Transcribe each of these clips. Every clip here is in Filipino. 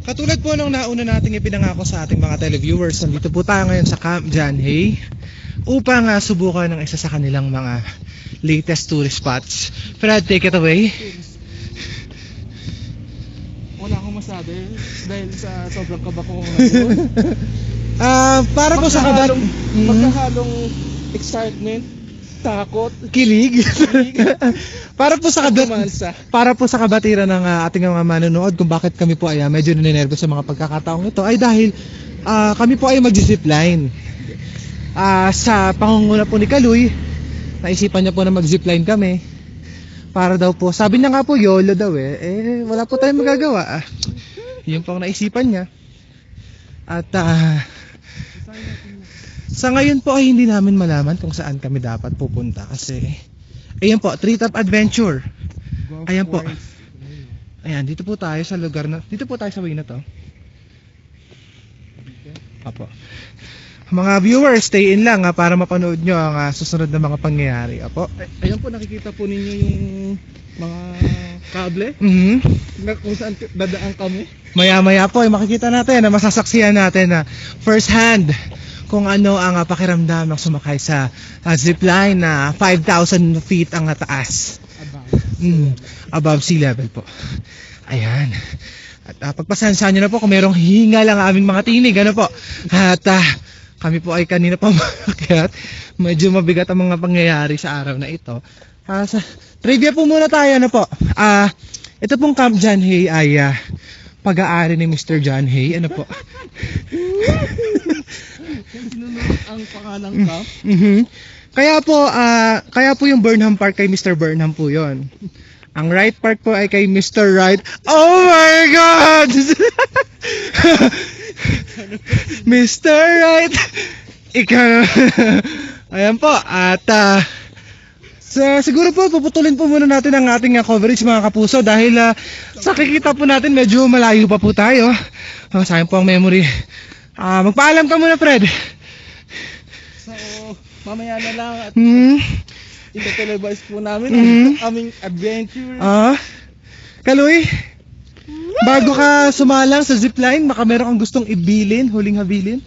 Katulad po ng nauna nating ipinangako sa ating mga televiewers, nandito po tayo ngayon sa Camp John Hay upang subukan ng isa sa kanilang mga latest tourist spots. Fred, take it away. Wala akong masabi dahil sa sobrang kaba ko ngayon. Para po sa Magkahalong excitement, takot, kilig. Para po sa romansa. para po sa kabatiran ng ating mga manonood kung bakit kami po ay medyo ninenervous sa mga pagkakataong ito ay dahil kami po ay mag-zipline. Sa pangunguna po ni Kaloy, naisipan niya po na mag-zipline kami. Para daw po, sabi niya nga po YOLO daw wala po tayong magagawa. Yun po ang naisipan niya. At sa ngayon po ay hindi namin malaman kung saan kami dapat pupunta kasi ayan po, Treetop Adventure. Ayan po. Ayan, dito po tayo sa lugar na, dito po tayo sa way na to. Apo. Mga viewers, stay in lang para mapanood nyo ang susunod na mga pangyayari. Apo. Ayan po, nakikita po ninyo yung mga kable na kung saan dadaan kami. Maya-maya po ay makikita natin na masasaksihan natin na first hand kung ano ang pakiramdam ng sumakay sa zipline na 5,000 feet ang taas. Above sea level po. Ayan. At pagpasensyaan nyo na po kung merong hingal ang aming mga tinig. Ano po? At kami po ay kanina pa umakyat. Medyo mabigat ang mga pangyayari sa araw na ito. Sa trivia po muna tayo. Ano po? Ito pong Camp John Hay ay pag-aari ni Mr. John Hay. Ano po? Sinunod ang pangalang camp. Kaya po yung Burnham Park kay Mr. Burnham po yon. Ang Wright Park po ay kay Mr. Wright. Oh my God! Mr. Wright! Ikaw. Ayan po. At siguro po puputulin po muna natin ang ating coverage mga kapuso dahil sa kikita po natin medyo malayo pa po tayo. Sayang po ang memory. Magpaalam ka muna, Fred. So, mamaya na lang at ito-televise po namin ang aming adventure. Kaloy, bago ka sumalang sa zipline, baka meron kang gustong ibilin, huling habilin.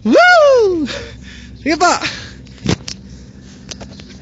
Woo! Sige pa!